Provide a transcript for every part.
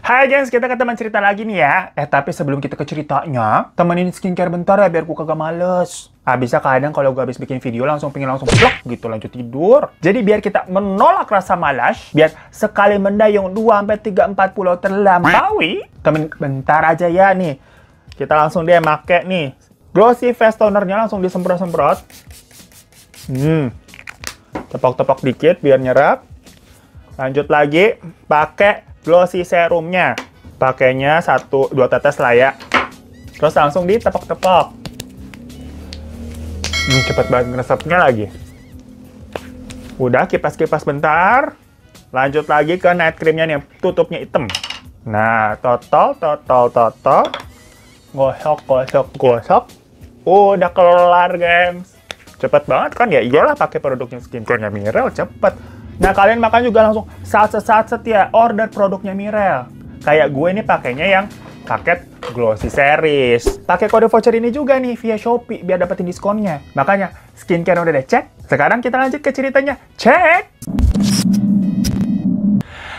Hai guys, kita ke teman cerita lagi nih ya. Tapi sebelum kita ke ceritanya, temenin skincare bentar ya biar gue kagak males. Habisnya kadang kalau gue habis bikin video langsung plok gitu lanjut tidur. Jadi biar kita menolak rasa malas, biar sekali mendayung 2-3-4 pulau terlampaui, temen bentar aja ya nih. Kita langsung deh make nih Glossy Face Tonernya, langsung disemprot-semprot. Tepok-tepok dikit biar nyerap. Lanjut lagi pakai Glossy serumnya. Pakainya 1-2 tetes lah ya. Terus langsung ditepok-tepok. Cepet banget ngeresepnya lagi. Udah, kipas-kipas bentar. Lanjut lagi ke night creamnya nih, tutupnya hitam. Nah, totol. Gosok. Udah kelar, gengs. Cepet banget kan ya? Iyalah pakai produknya skincare-nya Mirel, cepet. Nah, kalian makan juga langsung satset ya, order produknya Mirel. Kayak gue ini pakainya yang paket Glossy Series. Pakai kode voucher ini juga nih via Shopee biar dapetin diskonnya. Makanya skincare udah deh cek. Sekarang kita lanjut ke ceritanya. Cek!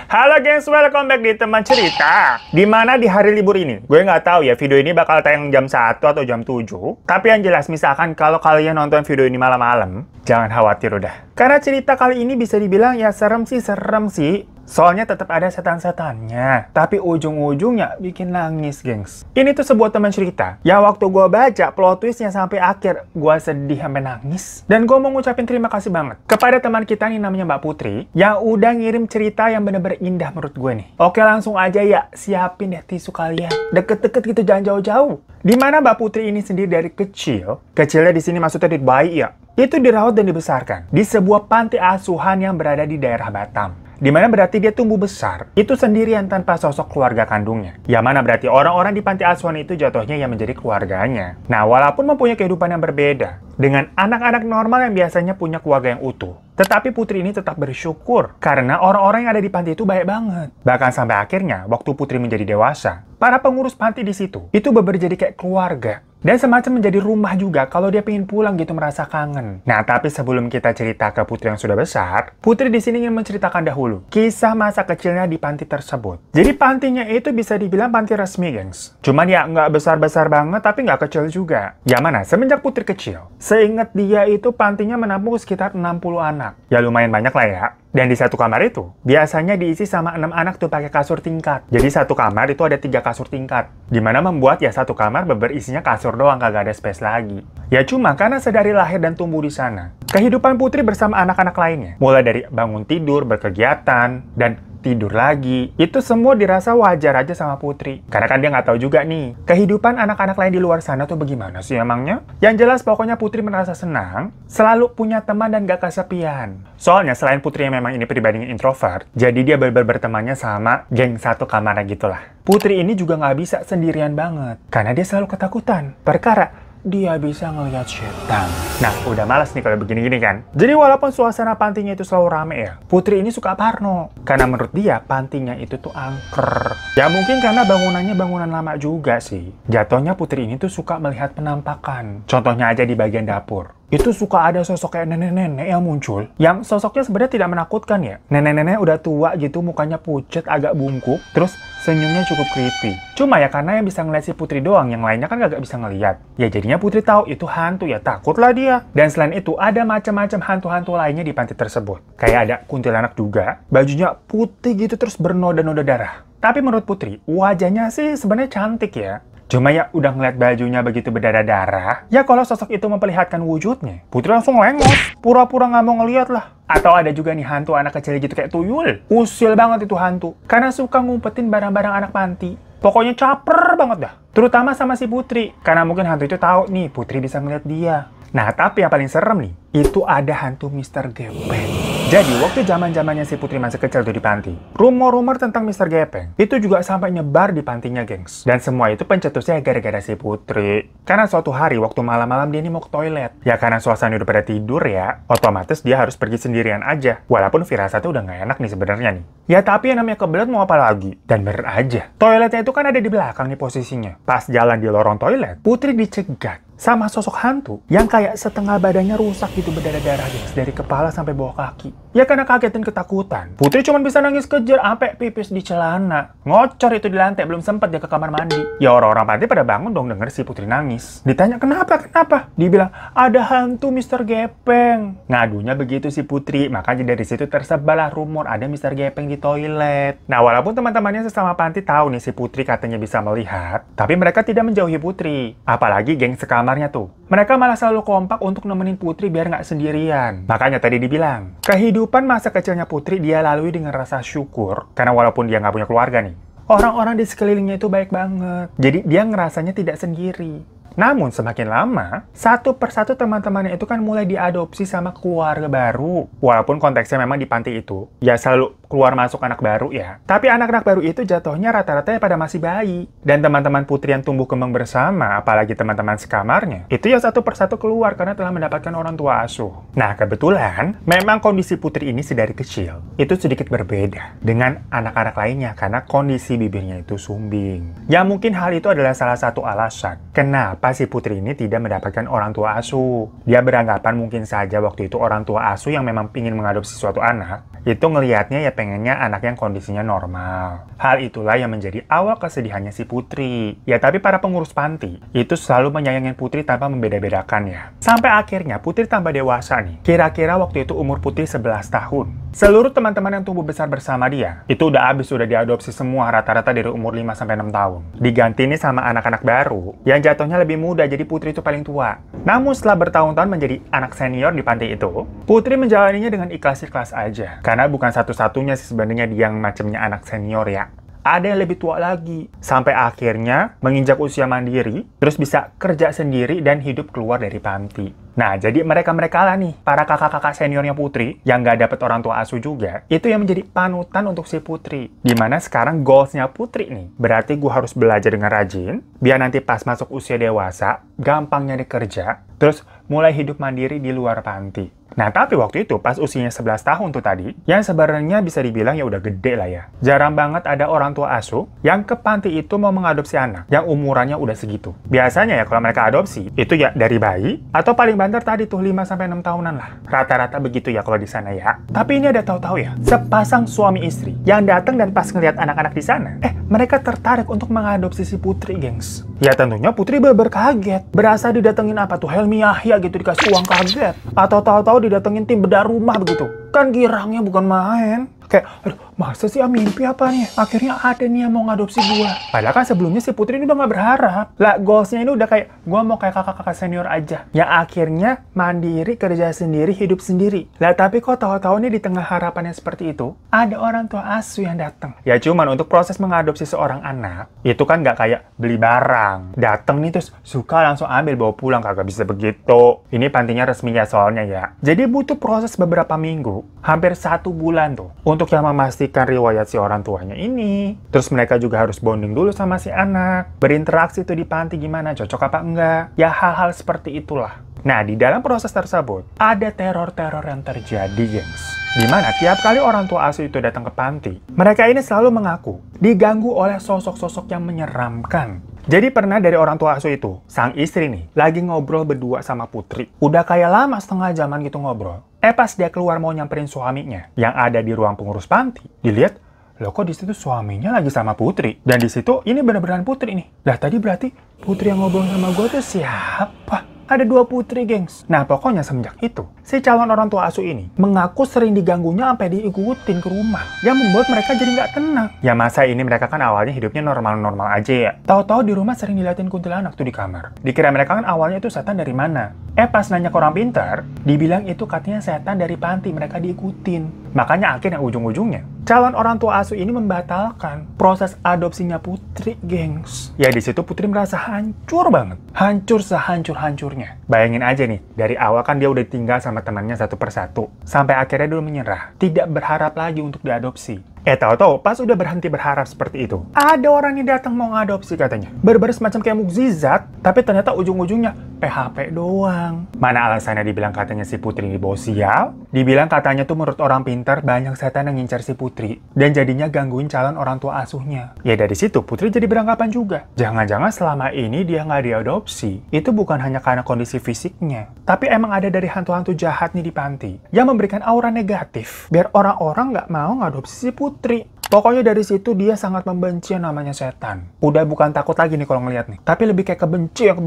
Halo gengs, welcome back di teman cerita. Dimana di hari libur ini, gue nggak tahu ya video ini bakal tayang jam 1 atau jam 7. Tapi yang jelas misalkan kalau kalian nonton video ini malam-malam, jangan khawatir udah. Karena cerita kali ini bisa dibilang ya serem sih. Soalnya tetap ada setan-setannya. Tapi ujung-ujungnya bikin nangis, gengs. Ini tuh sebuah teman cerita. Ya waktu gue baca plot twistnya sampai akhir, gue sedih sampai nangis. Dan gue mau ngucapin terima kasih banget kepada teman kita nih namanya Mbak Putri, yang udah ngirim cerita yang bener-bener indah menurut gue nih. Oke, langsung aja ya, siapin deh tisu kalian. Deket-deket gitu, jangan jauh-jauh. Dimana Mbak Putri ini sendiri dari kecilnya di sini maksudnya dari bayi ya, itu dirawat dan dibesarkan di sebuah panti asuhan yang berada di daerah Batam. Dimana berarti dia tumbuh besar, itu sendirian tanpa sosok keluarga kandungnya. Yang mana berarti orang-orang di panti asuhan itu jatuhnya yang menjadi keluarganya. Nah, walaupun mempunyai kehidupan yang berbeda dengan anak-anak normal yang biasanya punya keluarga yang utuh, tetapi Putri ini tetap bersyukur karena orang-orang yang ada di panti itu baik banget. Bahkan sampai akhirnya, waktu Putri menjadi dewasa, para pengurus panti di situ itu bener jadi kayak keluarga. Dan semacam menjadi rumah juga kalau dia pengen pulang gitu merasa kangen. Nah, tapi sebelum kita cerita ke Putri yang sudah besar, Putri di sini ingin menceritakan dahulu kisah masa kecilnya di panti tersebut. Jadi pantinya itu bisa dibilang panti resmi, gengs. Cuman ya nggak besar-besar banget, tapi nggak kecil juga. Yang mana semenjak Putri kecil, seingat dia itu pantinya menampung sekitar 60 anak. Ya lumayan banyak lah ya. Dan di satu kamar itu, biasanya diisi sama 6 anak tuh pakai kasur tingkat. Jadi satu kamar itu ada 3 kasur tingkat. Dimana membuat ya satu kamar berisinya kasur doang, kagak ada space lagi. Ya cuma karena sedari lahir dan tumbuh di sana, kehidupan Putri bersama anak-anak lainnya, mulai dari bangun tidur, berkegiatan, dan tidur lagi, itu semua dirasa wajar aja sama Putri. Karena kan dia nggak tahu juga nih, kehidupan anak-anak lain di luar sana tuh bagaimana sih emangnya? Yang jelas pokoknya Putri merasa senang, selalu punya teman dan gak kesepian. Soalnya selain Putri yang memang ini pribadinya introvert, jadi dia bertemannya sama geng satu kamarnya gitulah. Putri ini juga nggak bisa sendirian banget, karena dia selalu ketakutan. Perkara dia bisa ngelihat setan. Nah, udah malas nih kalau begini-gini kan. Jadi walaupun suasana pantinya itu selalu rame ya, Putri ini suka parno. Karena menurut dia, pantinya itu tuh angker. Ya mungkin karena bangunannya bangunan lama juga sih. Jatuhnya Putri ini tuh suka melihat penampakan. Contohnya aja di bagian dapur. Itu suka ada sosok kayak nenek-nenek yang muncul. Yang sosoknya sebenarnya tidak menakutkan ya. Nenek-nenek udah tua gitu, mukanya pucet, agak bungkuk. Terus senyumnya cukup creepy. Cuma ya karena yang bisa ngeliat si Putri doang, yang lainnya kan gak bisa ngeliat. Ya jadinya Putri tahu itu hantu, ya takutlah dia. Dan selain itu ada macam-macam hantu-hantu lainnya di panti tersebut. Kayak ada kuntilanak juga, bajunya putih gitu terus bernoda-noda darah. Tapi menurut Putri, wajahnya sih sebenarnya cantik ya. Cuma ya udah ngeliat bajunya begitu berdarah-darah, ya kalau sosok itu memperlihatkan wujudnya, Putri langsung lengos, pura-pura nggak mau ngeliat lah. Atau ada juga nih hantu anak kecil gitu kayak tuyul. Usil banget itu hantu, karena suka ngumpetin barang-barang anak panti. Pokoknya caper banget dah. Terutama sama si Putri, karena mungkin hantu itu tahu nih Putri bisa ngeliat dia. Nah, tapi yang paling serem nih, itu ada hantu Mr. Gepeng. Jadi, waktu zaman-zamannya si Putri masih kecil tuh di panti, rumor-rumor tentang Mr. Gepeng itu juga sampai nyebar di pantinya, gengs. Dan semua itu pencetusnya gara-gara si Putri. Karena suatu hari waktu malam-malam dia ini mau ke toilet. Ya karena suasana udah pada tidur ya, otomatis dia harus pergi sendirian aja. Walaupun firasatnya udah nggak enak nih sebenarnya nih. Ya tapi yang namanya kebelet mau apa lagi? Dan bener aja, toiletnya itu kan ada di belakang nih posisinya. Pas jalan di lorong toilet, Putri dicegat sama sosok hantu yang kayak setengah badannya rusak gitu berdarah-darah, guys, dari kepala sampai bawah kaki. Ya karena kaget dan ketakutan. Putri cuma bisa nangis kejer sampai pipis di celana. Ngocor itu di lantai, belum sempat dia ke kamar mandi. Ya orang-orang panti pada bangun dong denger si Putri nangis. Ditanya kenapa? Dibilang ada hantu Mr. Gepeng. Ngadunya begitu si Putri, makanya dari situ tersebarlah rumor ada Mr. Gepeng di toilet. Nah walaupun teman-temannya sesama panti tahu nih si Putri katanya bisa melihat, tapi mereka tidak menjauhi Putri. Apalagi geng sekamarnya tuh. Mereka malah selalu kompak untuk nemenin Putri biar nggak sendirian. Makanya tadi dibilang, kehidupan masa kecilnya Putri dia lalui dengan rasa syukur, karena walaupun dia nggak punya keluarga nih, orang-orang di sekelilingnya itu baik banget. Jadi dia ngerasanya tidak sendiri. Namun semakin lama, satu persatu teman-temannya itu kan mulai diadopsi sama keluarga baru. Walaupun konteksnya memang di panti itu, ya selalu keluar masuk anak baru ya. Tapi anak-anak baru itu jatuhnya rata-rata pada masih bayi. Dan teman-teman Putri yang tumbuh kembang bersama, apalagi teman-teman sekamarnya, itu ya satu persatu keluar karena telah mendapatkan orang tua asuh. Nah kebetulan, memang kondisi Putri ini sedari kecil, itu sedikit berbeda dengan anak-anak lainnya karena kondisi bibirnya itu sumbing. Ya mungkin hal itu adalah salah satu alasan kenapa si Putri ini tidak mendapatkan orang tua asuh. Dia beranggapan mungkin saja waktu itu orang tua asuh yang memang ingin mengadopsi suatu anak, itu ngelihatnya ya pengennya anak yang kondisinya normal. Hal itulah yang menjadi awal kesedihannya si Putri. Ya tapi para pengurus panti, itu selalu menyayangi Putri tanpa membeda-bedakan ya. Sampai akhirnya Putri tambah dewasa nih. Kira-kira waktu itu umur Putri 11 tahun. Seluruh teman-teman yang tumbuh besar bersama dia, itu udah diadopsi semua rata-rata dari umur 5-6 tahun. Diganti nih sama anak-anak baru, yang jatuhnya lebih muda, jadi Putri itu paling tua. Namun setelah bertahun-tahun menjadi anak senior di panti itu, Putri menjalaninya dengan ikhlas-ikhlas aja. Karena bukan satu-satunya sih sebenarnya dia yang macamnya anak senior ya. Ada yang lebih tua lagi. Sampai akhirnya menginjak usia mandiri, terus bisa kerja sendiri dan hidup keluar dari panti. Nah, jadi mereka-mereka lah nih, para kakak-kakak seniornya Putri, yang nggak dapet orang tua asuh juga, itu yang menjadi panutan untuk si Putri. Dimana sekarang goalsnya Putri nih, berarti gue harus belajar dengan rajin, biar nanti pas masuk usia dewasa, gampang nyari kerja, terus mulai hidup mandiri di luar panti. Nah, tapi waktu itu pas usianya 11 tahun tuh tadi, yang sebenarnya bisa dibilang ya udah gede lah ya. Jarang banget ada orang tua asuh yang ke panti itu mau mengadopsi anak yang umurannya udah segitu. Biasanya ya kalau mereka adopsi, itu ya dari bayi atau paling banter tadi tuh 5-6 tahunan lah. Rata-rata begitu ya kalau di sana ya. Tapi ini ada tahu-tahu ya, sepasang suami istri yang datang dan pas ngeliat anak-anak di sana, mereka tertarik untuk mengadopsi si Putri, gengs. Ya tentunya Putri bener-bener kaget. Berasa didatengin apa tuh, Helmi Yahya gitu, dikasih uang kaget. Atau tahu-tahu didatengin tim bedah rumah begitu. Kan girangnya bukan main. Kayak, aduh, masa sih mimpi apa nih? Akhirnya ada nih yang mau ngadopsi gua. Padahal kan sebelumnya si Putri ini udah gak berharap. Lah, goalsnya ini udah kayak, gua mau kayak kakak-kakak senior aja. Yang akhirnya mandiri, kerja sendiri, hidup sendiri. Lah, tapi kok tahu-tahu nih di tengah harapannya seperti itu, ada orang tua asuh yang datang. Ya cuman untuk proses mengadopsi seorang anak, itu kan gak kayak beli barang. Dateng nih terus suka langsung ambil bawa pulang, kagak bisa begitu. Ini pantinya resmi ya soalnya ya. Jadi butuh proses beberapa minggu, hampir 1 bulan tuh. Untuk yang memastikan riwayat si orang tuanya ini. Terus mereka juga harus bonding dulu sama si anak. Berinteraksi tuh di panti gimana, cocok apa enggak. Ya hal-hal seperti itulah. Nah, di dalam proses tersebut, ada teror-teror yang terjadi, gengs. Dimana tiap kali orang tua asuh itu datang ke panti, mereka ini selalu mengaku diganggu oleh sosok-sosok yang menyeramkan. Jadi pernah dari orang tua asuh itu, sang istri nih, lagi ngobrol berdua sama Putri. Udah kayak lama setengah jaman gitu ngobrol. Pas dia keluar mau nyamperin suaminya, yang ada di ruang pengurus panti, dilihat, loh kok di situ suaminya lagi sama Putri. Dan di situ ini bener-beneran Putri nih. Lah tadi berarti Putri yang ngobrol sama gue tuh siapa? Ada 2 putri, gengs. Nah, pokoknya semenjak itu, si calon orang tua asuh ini mengaku sering diganggunya sampai diikutin ke rumah, yang membuat mereka jadi nggak tenang. Ya masa ini mereka kan awalnya hidupnya normal-normal aja ya. Tahu-tahu di rumah sering diliatin kuntilanak tuh di kamar. Dikira mereka kan awalnya itu setan dari mana. Pas nanya ke orang pintar, dibilang itu katanya setan dari panti, mereka diikutin. Makanya akhirnya ujung-ujungnya, calon orang tua asuh ini membatalkan proses adopsinya Putri, gengs. Ya di situ Putri merasa hancur banget. Hancur sehancur-hancurnya. Bayangin aja nih, dari awal kan dia udah tinggal sama temannya satu persatu. Sampai akhirnya dia menyerah. Tidak berharap lagi untuk diadopsi. Tahu-tahu pas udah berhenti berharap seperti itu, ada orang yang datang mau ngadopsi katanya. Bener-bener semacam kayak mukjizat, tapi ternyata ujung-ujungnya PHP doang. Mana alasannya dibilang katanya si Putri ini bos sial? Dibilang katanya tuh menurut orang pintar banyak setan yang ngincar si Putri dan jadinya gangguin calon orang tua asuhnya. Ya dari situ Putri jadi beranggapan juga. Jangan-jangan selama ini dia nggak diadopsi. Itu bukan hanya karena kondisi fisiknya, tapi emang ada dari hantu-hantu jahat nih di panti yang memberikan aura negatif biar orang-orang nggak mau ngadopsi si Putri. Pokoknya dari situ dia sangat membenci yang namanya setan. Udah bukan takut lagi nih kalau ngeliat nih, tapi lebih kayak kebenci yang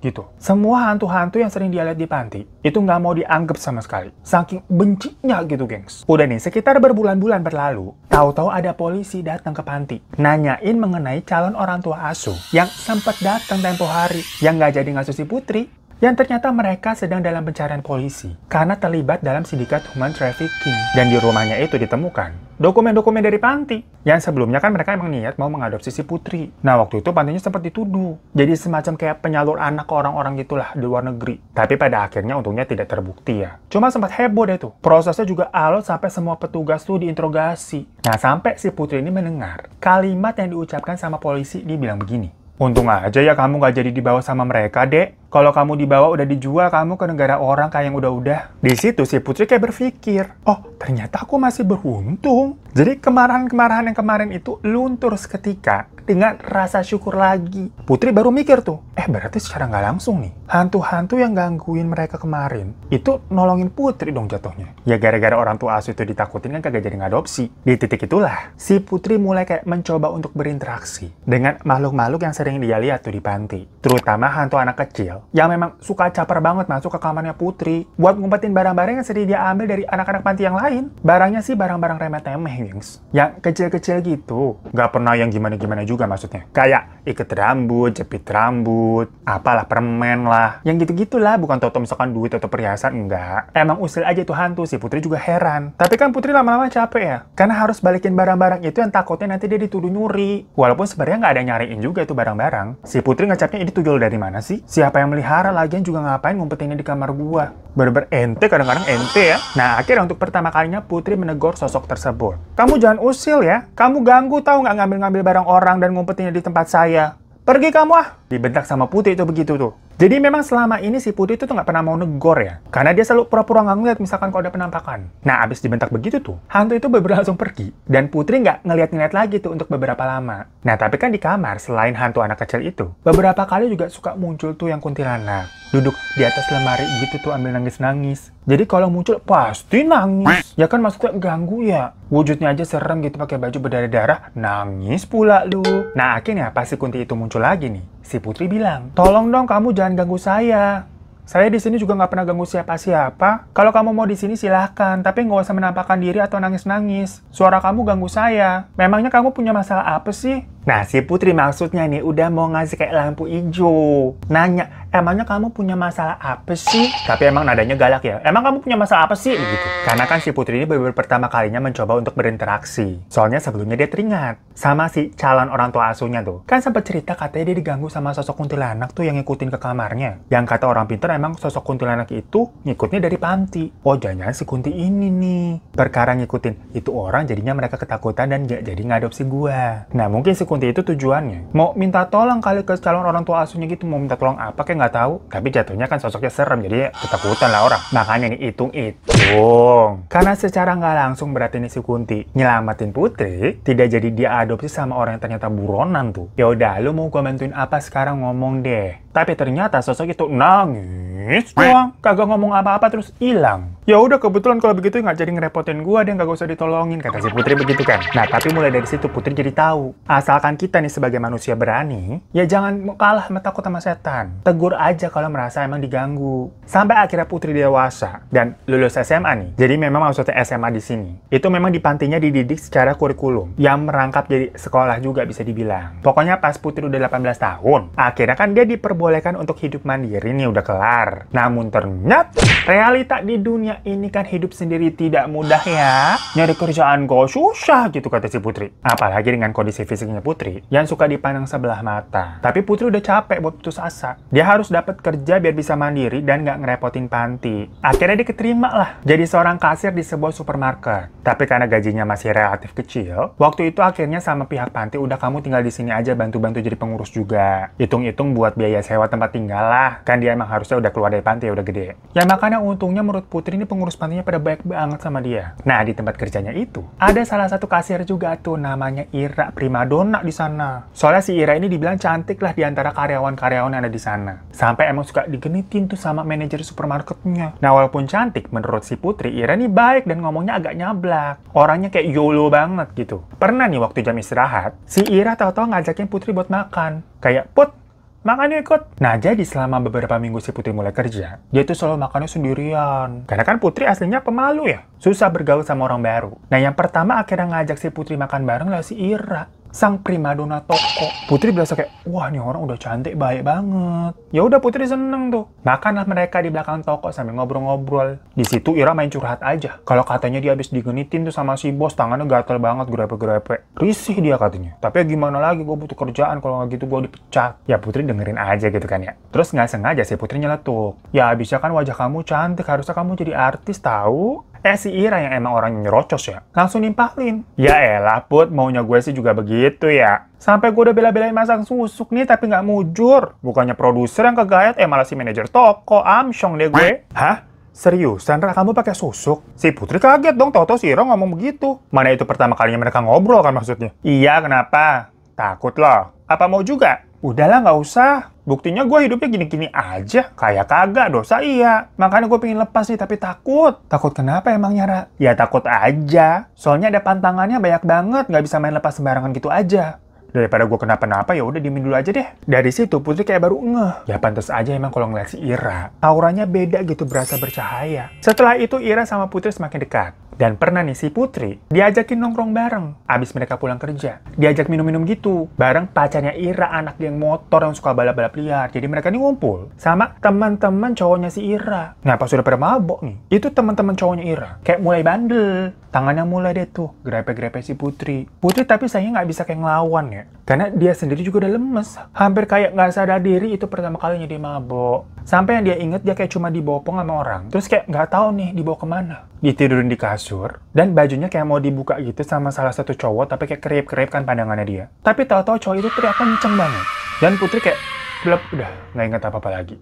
gitu. Semua hantu-hantu yang sering dia lihat di panti itu nggak mau dianggap sama sekali. Saking bencinya gitu, gengs. Udah nih, sekitar berbulan-bulan berlalu, tahu-tahu ada polisi datang ke panti, nanyain mengenai calon orang tua asuh yang sempat datang tempo hari, yang nggak jadi ngasuh si Putri. Yang ternyata mereka sedang dalam pencarian polisi karena terlibat dalam sindikat human trafficking. Dan di rumahnya itu ditemukan dokumen-dokumen dari panti yang sebelumnya kan mereka emang niat mau mengadopsi si Putri. Nah waktu itu pantinya sempat dituduh jadi semacam kayak penyalur anak ke orang-orang gitulah di luar negeri. Tapi pada akhirnya untungnya tidak terbukti ya. Cuma sempat heboh deh tuh. Prosesnya juga alot sampai semua petugas tuh diinterogasi. Nah sampai si Putri ini mendengar kalimat yang diucapkan sama polisi, dia bilang begini. Untung aja ya kamu gak jadi dibawa sama mereka, Dek. Kalau kamu dibawa udah dijual kamu ke negara orang kayak yang udah-udah. Di situ si Putri kayak berpikir, oh ternyata aku masih beruntung. Jadi kemarahan-kemarahan yang kemarin itu luntur seketika dengan rasa syukur lagi. Putri baru mikir tuh, berarti secara nggak langsung nih, hantu-hantu yang gangguin mereka kemarin itu nolongin Putri dong jatuhnya. Ya gara-gara orang tua asuh itu ditakutin kan kagak jadi ngadopsi. Di titik itulah, si Putri mulai kayak mencoba untuk berinteraksi dengan makhluk-makhluk yang sering dia lihat tuh di panti. Terutama hantu anak kecil yang memang suka caper banget masuk ke kamarnya Putri buat ngumpetin barang-barang yang sering dia ambil dari anak-anak panti yang lain. Barangnya sih barang-barang remeh-temeh, gengs. Yang kecil-kecil gitu. Nggak pernah yang gimana-gimana juga maksudnya. Kayak iket rambut, jepit rambut, apalah permen lah. Yang gitu-gitulah, bukan toto misalkan duit atau perhiasan, enggak. Emang usil aja tuh hantu, si Putri juga heran. Tapi kan Putri lama-lama capek ya. Karena harus balikin barang-barang itu yang takutnya nanti dia dituduh nyuri. Walaupun sebenarnya nggak ada nyariin juga itu barang-barang. Si Putri ngecapnya ini tuyul dari mana sih? Siapa yang melihara, lagian juga ngapain ngumpetinnya di kamar gua? Bener-bener ente, kadang-kadang ente ya. Nah, akhirnya untuk pertama kalinya Putri menegur sosok tersebut. Kamu jangan usil ya. Kamu ganggu tahu nggak ngambil-ngambil barang orang dan ngumpetinnya di tempat saya. Pergi kamu ah! Dibentak sama Putri itu begitu tuh. Jadi memang selama ini si Putri itu tuh nggak pernah mau negor ya. Karena dia selalu pura-pura nggak ngeliat misalkan kalau ada penampakan. Nah, abis dibentak begitu tuh, hantu itu bener-bener langsung pergi. Dan Putri nggak ngeliat-ngeliat lagi tuh untuk beberapa lama. Nah, tapi kan di kamar, selain hantu anak kecil itu, beberapa kali juga suka muncul tuh yang kuntilanak. Duduk di atas lemari gitu tuh ambil nangis-nangis. Jadi kalau muncul pasti nangis. Ya kan maksudnya ganggu ya. Wujudnya aja serem gitu pakai baju berdarah-darah, nangis pula lu. Nah, akhirnya pas si Kunti itu muncul lagi nih, si Putri bilang, "Tolong dong kamu jangan ganggu saya. Saya di sini juga nggak pernah ganggu siapa-siapa. Kalau kamu mau di sini silahkan, tapi nggak usah menampakkan diri atau nangis-nangis. Suara kamu ganggu saya. Memangnya kamu punya masalah apa sih?" Nah, si Putri maksudnya nih udah mau ngasih kayak lampu hijau. Nanya, emangnya kamu punya masalah apa sih? Tapi emang nadanya galak ya. Emang kamu punya masalah apa sih? Gitu. Karena kan si Putri ini baru pertama kalinya mencoba untuk berinteraksi. Soalnya sebelumnya dia teringat sama si calon orang tua asuhnya tuh. Kan sempat cerita katanya dia diganggu sama sosok kuntilanak tuh yang ngikutin ke kamarnya. Yang kata orang pintar emang sosok kuntilanak itu ngikutnya dari panti. Oh, jangan-jangan si Kunti ini nih. Perkara ngikutin itu orang jadinya mereka ketakutan dan gak jadi ngadopsi gua. Nah, mungkin si Kunti itu tujuannya mau minta tolong kali ke calon orang tua asuhnya gitu, mau minta tolong apa kayak nggak tahu, tapi jatuhnya kan sosoknya serem jadi ketakutan lah orang. Makanya nih hitung-hitung karena secara nggak langsung berarti nih si Kunti nyelamatin Putri tidak jadi dia adopsi sama orang yang ternyata buronan tuh. Ya udah, lu mau gua bantuin apa sekarang, ngomong deh. Tapi ternyata sosok itu nangis doang, kagak ngomong apa-apa terus hilang. Ya udah, kebetulan kalau begitu nggak jadi ngerepotin gua deh, kagak usah ditolongin, kata si Putri begitu kan. Nah, tapi mulai dari situ Putri jadi tahu, asalkan kita nih sebagai manusia berani, ya jangan kalah sama takut sama setan. Tegur aja kalau merasa emang diganggu. Sampai akhirnya Putri dewasa dan lulus SMA nih. Jadi memang maksudnya SMA di sini itu memang di pantinya dididik secara kurikulum yang merangkap jadi sekolah juga bisa dibilang. Pokoknya pas Putri udah 18 tahun, akhirnya kan dia diperbolehkan untuk hidup mandiri nih, udah kelar. Namun ternyata realita di dunia Makanya ini kan hidup sendiri tidak mudah ya. Nyari kerjaan kok susah gitu kata si Putri. Apalagi dengan kondisi fisiknya Putri yang suka dipandang sebelah mata. Tapi Putri udah capek buat putus asa. Dia harus dapat kerja biar bisa mandiri dan nggak ngerepotin panti. Akhirnya dia keterima lah jadi seorang kasir di sebuah supermarket. Tapi karena gajinya masih relatif kecil, waktu itu akhirnya sama pihak panti udah kamu tinggal di sini aja bantu-bantu jadi pengurus juga. Hitung-hitung buat biaya sewa tempat tinggal lah. Kan dia emang harusnya udah keluar dari panti ya udah gede. Ya makanya untungnya menurut Putri ini pengurus pantinya pada baik banget sama dia. Nah di tempat kerjanya itu ada salah satu kasir juga tuh namanya Ira, primadona di sana. Soalnya si Ira ini dibilang cantik lah di antara karyawan-karyawan yang ada di sana. Sampai emang suka digenitin tuh sama manajer supermarketnya. Nah walaupun cantik menurut si Putri, Ira ini baik dan ngomongnya agak nyablak. Orangnya kayak YOLO banget gitu. Pernah nih waktu jam istirahat, si Ira tahu-tahu ngajakin Putri buat makan. Kayak, Put, makan yuk ikut. Nah, jadi selama beberapa minggu si Putri mulai kerja, dia tuh selalu makannya sendirian. Karena kan Putri aslinya pemalu ya. Susah bergaul sama orang baru. Nah, yang pertama akhirnya ngajak si Putri makan bareng lah si Ira. Sang primadona toko. Putri berasa kayak, wah nih orang udah cantik, baik banget. Ya udah Putri seneng tuh. Makanlah mereka di belakang toko sambil ngobrol-ngobrol. Di situ Ira main curhat aja. Kalau katanya dia habis digenitin tuh sama si bos, tangannya gatel banget, grepe-grepe. Risih dia katanya. Tapi ya gimana lagi, gue butuh kerjaan, kalau nggak gitu gue dipecat. Ya Putri dengerin aja gitu kan ya. Terus nggak sengaja si Putri nyeletuk. Ya abisnya kan wajah kamu cantik, harusnya kamu jadi artis tahu. Si Ira yang emang orangnya nyerocos ya, langsung nimpalin. Ya elah Put, maunya gue sih juga begitu ya. Sampai gue udah bela-belain masak susuk nih, tapi nggak mujur. Bukannya produser yang kegayat, malah si manajer toko, amsyong deh gue. Hah? Seriusan, Ra, kamu pakai susuk? Si Putri kaget dong, tau-tau si Ira ngomong begitu. Mana itu pertama kalinya mereka ngobrol kan maksudnya? Iya, kenapa? Takut loh. Apa mau juga? Udahlah, nggak usah. Buktinya gue hidupnya gini-gini aja. Kayak kagak, dosa iya. Makanya gue pengen lepas nih, tapi takut. Takut kenapa emangnya, Ra? Ya takut aja. Soalnya ada pantangannya banyak banget. Nggak bisa main lepas sembarangan gitu aja. Daripada gue kenapa-napa, ya udah diemin dulu aja deh. Dari situ Putri kayak baru ngeh. Ya pantas aja emang kalau ngeliat si Ira, auranya beda gitu, berasa bercahaya. Setelah itu Ira sama Putri semakin dekat. Dan pernah nih si Putri diajakin nongkrong bareng. Abis mereka pulang kerja, diajak minum-minum gitu. Bareng pacarnya Ira, anak geng motor yang suka balap-balap liar. Jadi mereka nih ngumpul sama teman-teman cowoknya si Ira. Nah pas udah pada mabok nih, itu teman-teman cowoknya Ira kayak mulai bandel. Tangannya mulai deh tuh grepe-grepe si Putri. Putri tapi sayangnya nggak bisa kayak ngelawan ya. Karena dia sendiri juga udah lemes. Hampir kayak nggak sadar diri, itu pertama kalinya dia mabok. Sampai yang dia inget dia kayak cuma dibopong sama orang. Terus kayak nggak tahu nih dibawa kemana. Ditidurin di kasur. Dan bajunya kayak mau dibuka gitu sama salah satu cowok. Tapi kayak kerip-kerip kan pandangannya dia. Tapi tahu-tahu cowok itu teriak kenceng banget. Dan Putri kayak blep, udah nggak inget apa-apa lagi.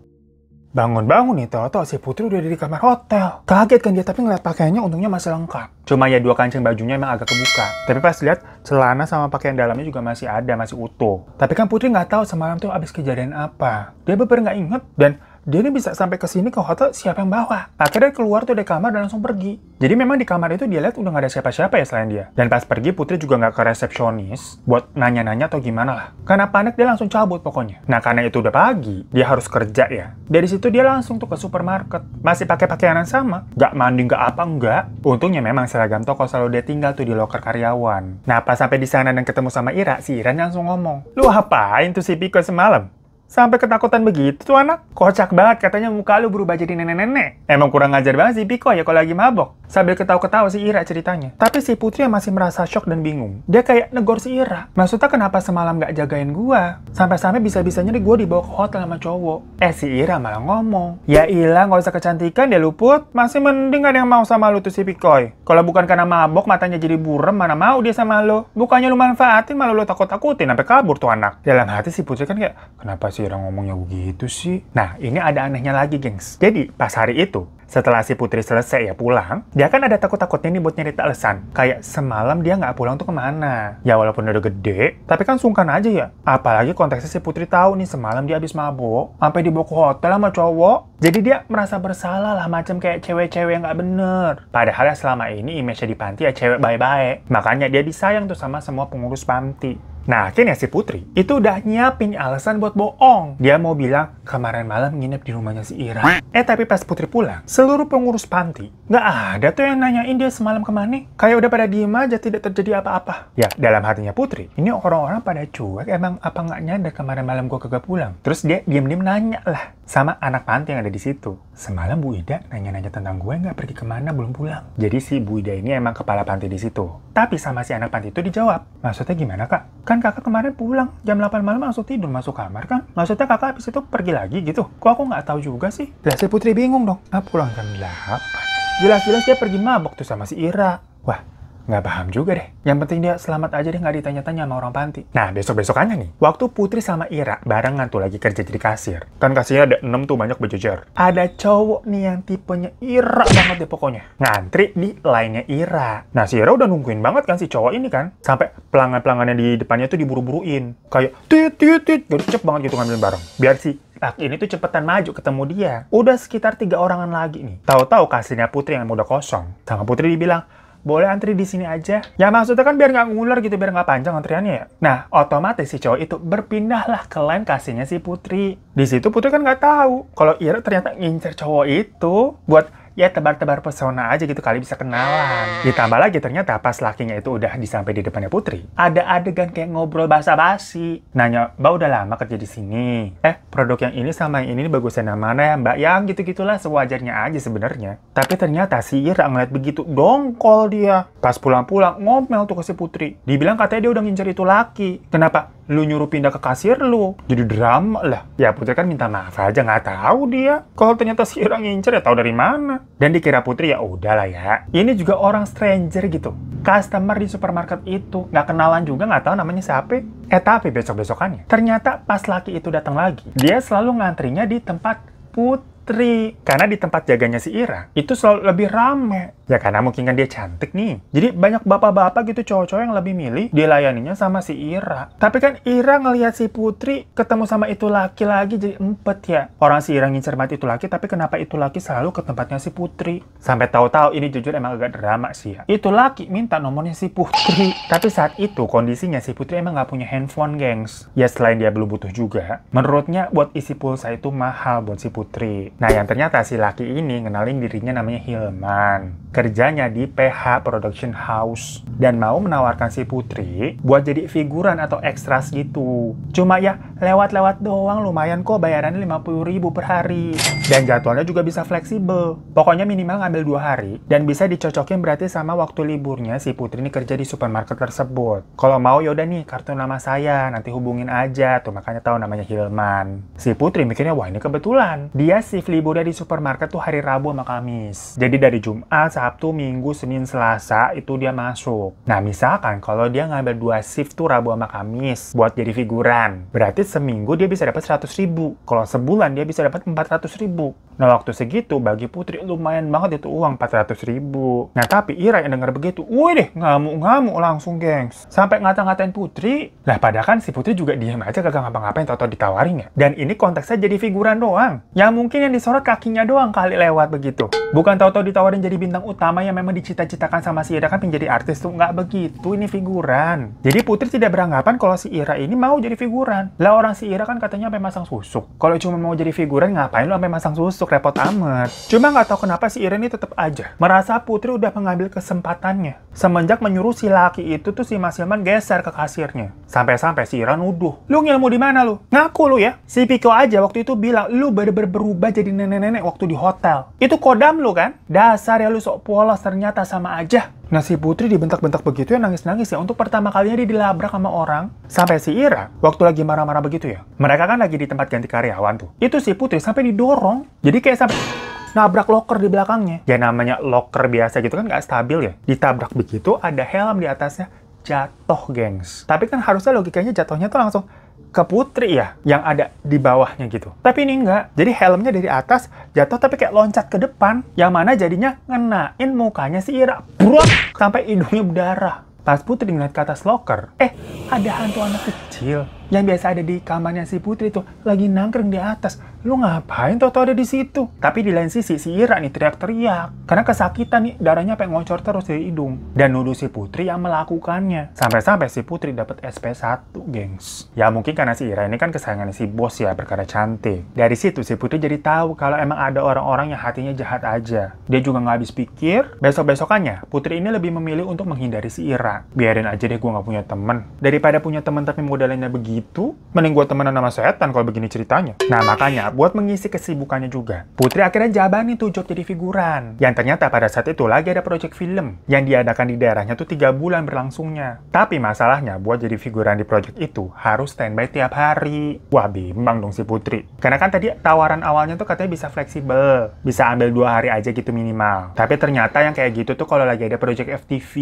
Bangun-bangun nih, tahu-tahu si Putri udah di kamar hotel. Kaget kan dia, tapi ngeliat pakaiannya untungnya masih lengkap. Cuma ya 2 kancing bajunya emang agak kebuka. Tapi pas lihat celana sama pakaian dalamnya juga masih ada, masih utuh. Tapi kan Putri nggak tahu semalam tuh abis kejadian apa. Dia bener nggak inget, dan dia ini bisa sampai ke sini ke hotel siapa yang bawa. Akhirnya keluar tuh dari kamar dan langsung pergi. Jadi memang di kamar itu dia lihat udah nggak ada siapa-siapa ya selain dia. Dan pas pergi Putri juga nggak ke resepsionis buat nanya-nanya atau gimana lah. Karena panik dia langsung cabut pokoknya. Nah karena itu udah pagi, dia harus kerja ya. Dari situ dia langsung tuh ke supermarket. Masih pakai pakaian yang sama. Nggak mandi nggak apa enggak. Untungnya memang seragam toko selalu dia tinggal tuh di loker karyawan. Nah pas sampai di sana dan ketemu sama Ira, si Ira langsung ngomong, "Lu apain tuh si Piko semalam? Sampai ketakutan begitu tuh anak. Kocak banget, katanya muka lu berubah jadi nenek-nenek." Emang kurang ngajar banget si Piko ya kalau lagi mabok. Sambil ketawa-ketawa si Ira ceritanya. Tapi si Putri masih merasa shock dan bingung. Dia kayak negor si Ira. Maksudnya kenapa semalam gak jagain gua? Sampai-sampai bisa-bisanya nih gua dibawa ke hotel sama cowok. Si Ira malah ngomong, "Ya ilah, gak usah kecantikan deh lu Put. Masih mending ada yang mau sama lu tuh si Pikoy. Kalau bukan karena mabok matanya jadi burem, mana mau dia sama lu. Bukannya lu manfaatin, malah lu takut-takutin sampai kabur tuh anak." Dalam hati si Putri kan kayak, kenapa sih Ira ngomongnya begitu sih? Nah ini ada anehnya lagi gengs. Jadi pas hari itu, setelah si Putri selesai ya pulang, dia kan ada takut-takutnya nih buat nyari alasan. Kayak semalam dia nggak pulang tuh kemana. Ya walaupun udah gede, tapi kan sungkan aja ya. Apalagi konteksnya si Putri tahu nih semalam dia habis mabok, sampai dibawa ke hotel sama cowok. Jadi dia merasa bersalah lah, macam kayak cewek-cewek yang nggak bener. Padahal selama ini image-nya di panti ya cewek baik-baik. Makanya dia disayang tuh sama semua pengurus panti. Nah, akhirnya si Putri itu udah nyiapin alasan buat bohong. Dia mau bilang kemarin malam nginep di rumahnya si Ira. Tapi pas Putri pulang, seluruh pengurus panti nggak ada tuh yang nanyain dia semalam kemana. Kayak udah pada diem aja, tidak terjadi apa-apa. Ya, dalam hatinya Putri, ini orang-orang pada cuek, emang apa nggak nyadar kemarin malam gue kagak pulang. Terus dia diem-diem nanya lah, sama anak panti yang ada di situ. Semalam Bu Ida nanya-nanya tentang gue nggak pergi kemana belum pulang. Jadi si Bu Ida ini emang kepala panti di situ. Tapi sama si anak panti itu dijawab, maksudnya gimana kak? Kan kakak kemarin pulang jam 8 malam langsung tidur masuk kamar kan? Maksudnya kakak habis itu pergi lagi gitu? Kok aku nggak tahu juga sih? Lah si Putri bingung dong. Ah pulang jam 8. Jelas-jelas dia pergi mabok tuh sama si Ira. Wah, nggak paham juga deh. Yang penting dia selamat aja deh, nggak ditanya-tanya sama orang panti. Nah, besok-besokannya nih, waktu Putri sama Ira barengan tuh lagi kerja jadi kasir. Kan kasirnya ada 6 tuh, banyak berjejer. Ada cowok nih yang tipenya Ira banget deh pokoknya. Ngantri di lainnya Ira. Nah, si Ira udah nungguin banget kan si cowok ini kan. Sampai pelanggan-pelanggannya di depannya tuh diburu-buruin. Kayak, tit, gercep banget gitu ngambilin barang. Biar si laki ini tuh cepetan maju ketemu dia. Udah sekitar 3 orangan lagi nih. Tahu-tahu kasirnya Putri yang udah kosong. Sama Putri dibilang, boleh antri di sini aja. Ya maksudnya kan biar nggak ngular gitu, biar nggak panjang antriannya ya. Nah, otomatis si cowok itu berpindahlah ke line kasirnya si Putri. Di situ Putri kan nggak tahu kalau Ira ternyata ngincer cowok itu buat ya tebar-tebar pesona aja gitu kali bisa kenalan. Ditambah lagi ternyata pas lakinya itu udah disampai di depannya Putri, ada adegan kayak ngobrol basa-basi. Nanya, Mbak udah lama kerja di sini. Produk yang ini sama yang ini bagusnya yang mana ya Mbak? Yang gitu-gitulah sewajarnya aja sebenarnya. Tapi ternyata si Ira ngeliat begitu, dongkol dia. Pas pulang-pulang ngomel tuh ke si Putri. Dibilang katanya dia udah ngincer itu laki. Kenapa? Lu nyuruh pindah ke kasir lu. Jadi drama lah. Ya Putri kan minta maaf aja, nggak tahu dia. Kalau ternyata si Ira ngincer ya tahu dari mana. Dan dikira Putri ya udahlah ya. Ini juga orang stranger gitu. Customer di supermarket itu. Nggak kenalan juga, nggak tahu namanya siapa. Tapi besok-besokannya. Ternyata pas laki itu datang lagi, dia selalu ngantrinya di tempat Putri. Karena di tempat jaganya si Ira, itu selalu lebih rame. Ya karena mungkin kan dia cantik nih. Jadi banyak bapak-bapak gitu cowok-cowok yang lebih milih dilayaninya sama si Ira. Tapi kan Ira ngelihat si Putri ketemu sama itu laki lagi jadi empet ya. Orang si Ira ngincer banget itu laki, tapi kenapa itu laki selalu ke tempatnya si Putri? Sampai tahu-tahu ini jujur emang agak drama sih ya. Itu laki minta nomornya si Putri. Tapi saat itu kondisinya si Putri emang nggak punya handphone, gengs. Ya selain dia belum butuh juga, menurutnya buat isi pulsa itu mahal buat si Putri. Nah yang ternyata si laki ini ngenalin dirinya namanya Hilman. Kerjanya di PH Production House dan mau menawarkan si Putri buat jadi figuran atau ekstras gitu. Cuma ya lewat-lewat doang, lumayan kok bayarannya 50.000 per hari. Dan jadwalnya juga bisa fleksibel. Pokoknya minimal ngambil 2 hari dan bisa dicocokin berarti sama waktu liburnya si Putri ini kerja di supermarket tersebut. Kalau mau yaudah nih kartu nama saya, nanti hubungin aja tuh, makanya tahu namanya Hilman. Si Putri mikirnya wah ini kebetulan. Dia shift liburnya di supermarket tuh hari Rabu sama Kamis. Jadi dari Jumat, Sabtu, Minggu, Senin, Selasa itu dia masuk. Nah misalkan kalau dia ngambil 2 shift tuh Rabu sama Kamis buat jadi figuran, berarti seminggu dia bisa dapat 100.000. Kalau sebulan dia bisa dapat 400.000. Nah waktu segitu bagi Putri lumayan banget itu uang 400.000. Nah tapi Ira yang denger begitu, wih deh ngamuk-ngamuk langsung gengs. Sampai ngata-ngatain Putri. Lah padahal kan si Putri juga diam aja kagak ngapa-ngapain, tau-tau ditawarin ya. Dan ini konteksnya jadi figuran doang. Yang mungkin yang disorot kakinya doang kali lewat begitu. Bukan tau-tau ditawarin jadi bintang utama yang memang dicita-citakan sama si Ira kan pengen jadi artis tuh. Nggak begitu, ini figuran. Jadi Putri tidak beranggapan kalau si Ira ini mau jadi figuran. Lah orang si Ira kan katanya sampai masang susuk. Kalau cuma mau jadi figuran ngapain lu sampai masang susuk, repot amat. Cuma nggak tahu kenapa si Ira ini tetap aja merasa Putri udah mengambil kesempatannya. Semenjak menyuruh si laki itu tuh si Mas Hilman geser ke kasirnya. Sampai-sampai si Ira nuduh, lu ngilmu di mana lu? Ngaku lu ya. Si Piko aja waktu itu bilang lu bener-bener berubah jadi nenek-nenek waktu di hotel. Itu kodam lu kan? Dasar ya lu sok polos, ternyata sama aja. Nah si Putri dibentak-bentak begitu ya nangis-nangis ya. Untuk pertama kalinya dia dilabrak sama orang. Sampai si Ira waktu lagi marah-marah begitu ya. Mereka kan lagi di tempat ganti karyawan tuh. Itu si Putri sampai didorong. Jadi kayak sampai nabrak loker di belakangnya. Ya namanya loker biasa gitu kan nggak stabil ya. Ditabrak begitu ada helm di atasnya. Jatuh gengs. Tapi kan harusnya logikanya jatuhnya tuh langsung ke Putri ya, yang ada di bawahnya gitu. Tapi ini enggak. Jadi helmnya dari atas jatuh tapi kayak loncat ke depan. Yang mana jadinya ngenain mukanya si Ira. Brok! Sampai hidungnya berdarah. Pas Putri ngeliat ke atas loker, ada hantu anak kecil yang biasa ada di kamarnya si Putri tuh lagi nangkring di atas. Lu ngapain tau ada di situ? Tapi di lain sisi si Ira nih teriak-teriak karena kesakitan nih, darahnya pengen ngocor terus dari hidung dan nuduh si Putri yang melakukannya. Sampai-sampai si Putri dapat SP1, gengs. Ya mungkin karena si Ira ini kan kesayangan si bos ya, perkara cantik. Dari situ si Putri jadi tahu kalau emang ada orang-orang yang hatinya jahat aja. Dia juga nggak habis pikir. Besok-besokannya Putri ini lebih memilih untuk menghindari si Ira. Biarin aja deh gue nggak punya temen daripada punya temen tapi modelannya begitu. gitu. Mending gue temenan sama setan kalau begini ceritanya. Nah, makanya buat mengisi kesibukannya juga, Putri akhirnya jabanin tuh job jadi figuran. Yang ternyata pada saat itu lagi ada project film yang diadakan di daerahnya tuh 3 bulan berlangsungnya. Tapi masalahnya buat jadi figuran di project itu harus standby tiap hari. Wah, bimbang dong si Putri. Karena kan tadi tawaran awalnya tuh katanya bisa fleksibel, bisa ambil 2 hari aja gitu minimal. Tapi ternyata yang kayak gitu tuh kalau lagi ada project FTV.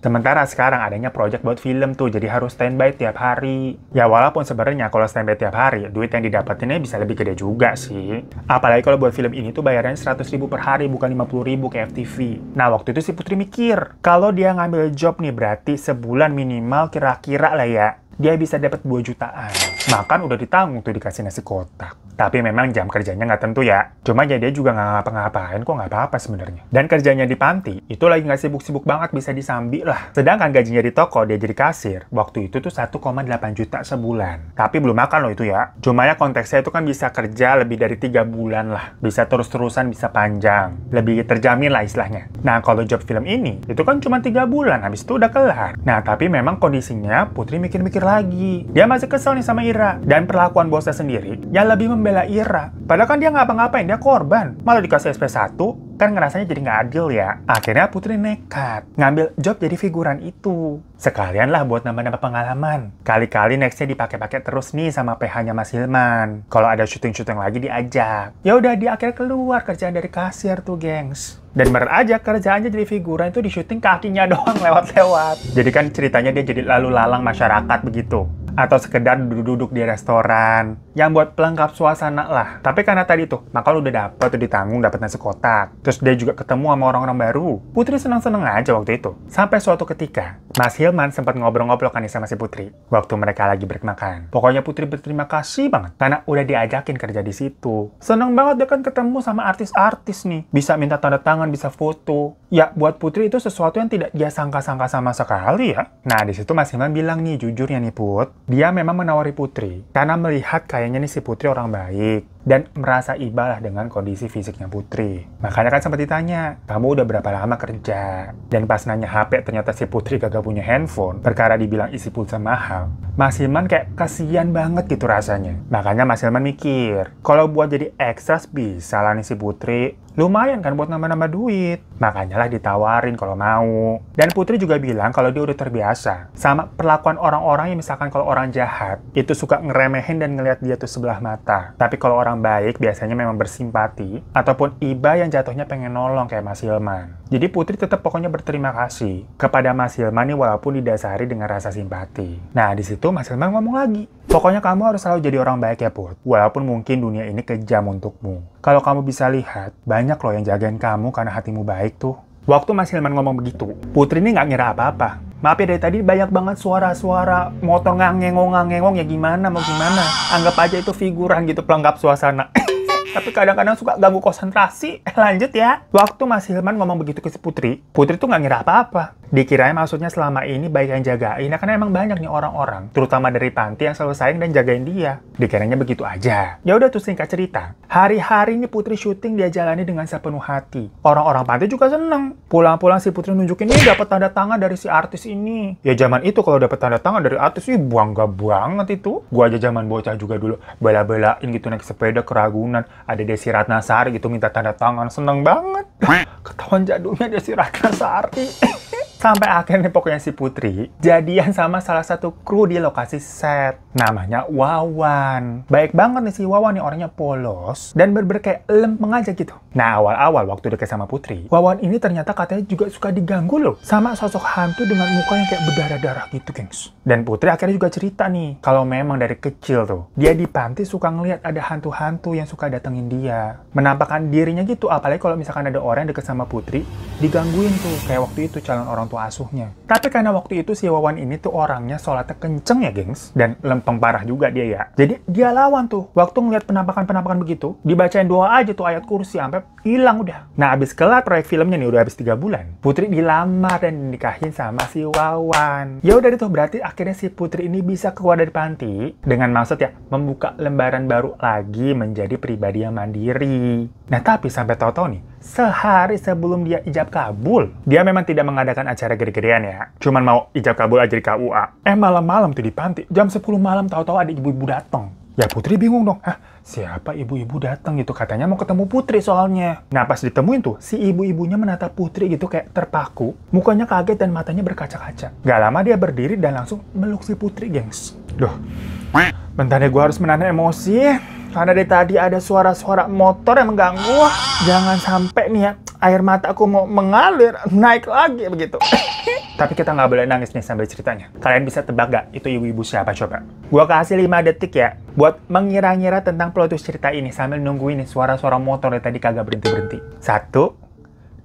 Sementara sekarang adanya project buat film tuh, jadi harus standby tiap hari. Ya walaupun sebenarnya kalau standby tiap hari, duit yang didapatinnya bisa lebih gede juga sih. Apalagi kalau buat film ini tuh bayarannya 100.000 per hari, bukan 50.000 kayak FTV. Nah, waktu itu si Putri mikir, kalau dia ngambil job nih berarti sebulan minimal kira-kira lah ya, dia bisa dapat 2 jutaan. Makan udah ditanggung tuh dikasih nasi kotak. Tapi memang jam kerjanya nggak tentu ya. Cuma ya dia juga nggak ngapa-ngapain kok, nggak apa-apa sebenarnya. Dan kerjanya di panti, itu lagi nggak sibuk-sibuk banget, bisa disambi lah. Sedangkan gajinya di toko, dia jadi kasir. Waktu itu tuh 1,8 juta sebulan. Tapi belum makan loh itu ya. Cuma ya konteksnya itu kan bisa kerja lebih dari 3 bulan lah. Bisa terus-terusan, bisa panjang. Lebih terjamin lah istilahnya. Nah, kalau job film ini, itu kan cuma 3 bulan, habis itu udah kelar. Nah, tapi memang kondisinya Putri mikir-mikir lagi. Dia masih kesel nih sama Ira. Dan perlakuan bosnya sendiri, yang lebih membela Ira. Padahal kan dia ngapa-ngapain, dia korban. Malah dikasih SP1, kan ngerasanya jadi nggak adil ya. Akhirnya Putri nekat ngambil job jadi figuran itu. Sekalian lah buat nambah-nambah pengalaman. Kali-kali nextnya dipakai-pakai terus nih sama PH-nya Mas Hilman. Kalau ada syuting-syuting lagi diajak. Ya udah, dia akhirnya keluar kerjaan dari kasir tuh, gengs. Dan bener aja kerjaannya jadi figuran itu di syuting kakinya doang lewat-lewat. Jadi kan ceritanya dia jadi lalu lalang masyarakat begitu. Atau sekedar duduk-duduk di restoran yang buat pelengkap suasana lah. Tapi karena tadi tuh makal udah dapet tuh ditanggung, dapet nasi kotak, terus dia juga ketemu sama orang-orang baru, Putri seneng-seneng aja waktu itu. Sampai suatu ketika Mas Hilman sempat ngobrol-ngobrol kan nih sama si Putri waktu mereka lagi break makan. Pokoknya Putri berterima kasih banget karena udah diajakin kerja di situ. Seneng banget dia kan ketemu sama artis-artis nih, bisa minta tanda tangan, bisa foto. Ya buat Putri itu sesuatu yang tidak dia sangka-sangka sama sekali ya. Nah di situ Mas Hilman bilang nih, jujurnya nih Put, dia memang menawari Putri karena melihat kayaknya nih si Putri orang baik dan merasa iba lah dengan kondisi fisiknya Putri. Makanya kan sempat ditanya, kamu udah berapa lama kerja? Dan pas nanya HP ternyata si Putri kagak punya handphone, perkara dibilang isi pulsa mahal. Mas Hilman kayak kasihan banget gitu rasanya. Makanya Mas Hilman mikir, kalau buat jadi ekstras bisa lah nih si Putri. Lumayan kan buat nambah-nambah duit. Makanya lah ditawarin kalau mau. Dan Putri juga bilang kalau dia udah terbiasa sama perlakuan orang-orang yang misalkan kalau orang jahat itu suka ngeremehin dan ngelihat dia tuh sebelah mata. Tapi kalau orang baik biasanya memang bersimpati ataupun iba yang jatuhnya pengen nolong kayak Mas Hilman. Jadi Putri tetap pokoknya berterima kasih kepada Mas Hilman nih walaupun didasari dengan rasa simpati. Nah di situ Mas Hilman ngomong lagi, pokoknya kamu harus selalu jadi orang baik ya Put. Walaupun mungkin dunia ini kejam untukmu. Kalau kamu bisa lihat, banyak loh yang jagain kamu karena hatimu baik tuh. Waktu Mas Hilman ngomong begitu, Putri ini nggak ngira apa-apa. Maaf ya dari tadi banyak banget suara-suara motor ngangengong ya gimana mau gimana. Anggap aja itu figuran gitu pelengkap suasana. Tapi kadang-kadang suka ganggu konsentrasi. Lanjut ya. Waktu Mas Hilman ngomong begitu ke si Putri, Putri tuh nggak ngira apa-apa. Dikirain maksudnya selama ini baik yang jagain, karena emang banyak nih orang-orang, terutama dari panti yang selalu sayang dan jagain dia. Dikiranya begitu aja. Ya udah tuh singkat cerita, hari-hari ini Putri syuting dia jalani dengan sepenuh hati. Orang-orang panti juga seneng. Pulang-pulang si Putri nunjukin ini dapat tanda tangan dari si artis ini. Ya zaman itu kalau dapat tanda tangan dari artis, bangga banget itu. Gua aja zaman bocah juga dulu bela-belain gitu naik sepeda ke Ragunan. Ada Desi Ratnasari gitu minta tanda tangan, seneng banget. Ketahuan jadulnya Desi Ratnasari. Sampai akhirnya pokoknya si Putri jadian sama salah satu kru di lokasi set. Namanya Wawan. Baik banget nih si Wawan nih, orangnya polos dan bener-bener kayak lempeng aja gitu. Nah awal-awal waktu deket sama Putri, Wawan ini ternyata katanya juga suka diganggu loh sama sosok hantu dengan muka yang kayak berdarah-darah gitu gengs. Dan Putri akhirnya juga cerita nih, kalau memang dari kecil tuh, dia di panti suka ngeliat ada hantu-hantu yang suka datengin dia. Menampakkan dirinya gitu, apalagi kalau misalkan ada orang yang deket sama Putri, digangguin tuh, kayak waktu itu calon orang tua asuhnya. Tapi karena waktu itu si Wawan ini tuh orangnya sholatnya kenceng ya gengs, dan lempeng parah juga dia ya. Jadi dia lawan tuh, waktu ngeliat penampakan-penampakan begitu, dibacain doa aja tuh ayat kursi, sampai hilang udah. Nah abis kelar proyek filmnya nih, udah habis 3 bulan, Putri dilamar dan dinikahin sama si Wawan. Ya udah itu berarti akhirnya si Putri ini bisa keluar dari panti, dengan maksud ya, membuka lembaran baru lagi menjadi pribadi yang mandiri. Nah tapi sampai tahu-tahu nih, sehari sebelum dia ijab kabul. Dia memang tidak mengadakan acara gede-gedean ya. Cuman mau ijab kabul aja di KUA. Malam-malam tuh di panti. Jam 10 malam tahu-tahu ada ibu-ibu datang. Ya Putri bingung dong. Hah, siapa ibu-ibu datang gitu? Katanya mau ketemu Putri soalnya. Nah pas ditemuin tuh, si ibu-ibunya menatap Putri gitu kayak terpaku. Mukanya kaget dan matanya berkaca-kaca. Gak lama dia berdiri dan langsung meluk si Putri, gengs. Duh, bentar deh, gue harus menahan emosi. Karena dari tadi ada suara-suara motor yang mengganggu. Jangan sampai nih ya, air mataku mau mengalir, naik lagi begitu. Tapi kita nggak boleh nangis nih sambil ceritanya. Kalian bisa tebak gak itu ibu-ibu siapa coba? Gua kasih 5 detik ya, buat mengira-ngira tentang plot twist cerita ini sambil nungguin nih suara-suara motor yang tadi kagak berhenti-berhenti. 1,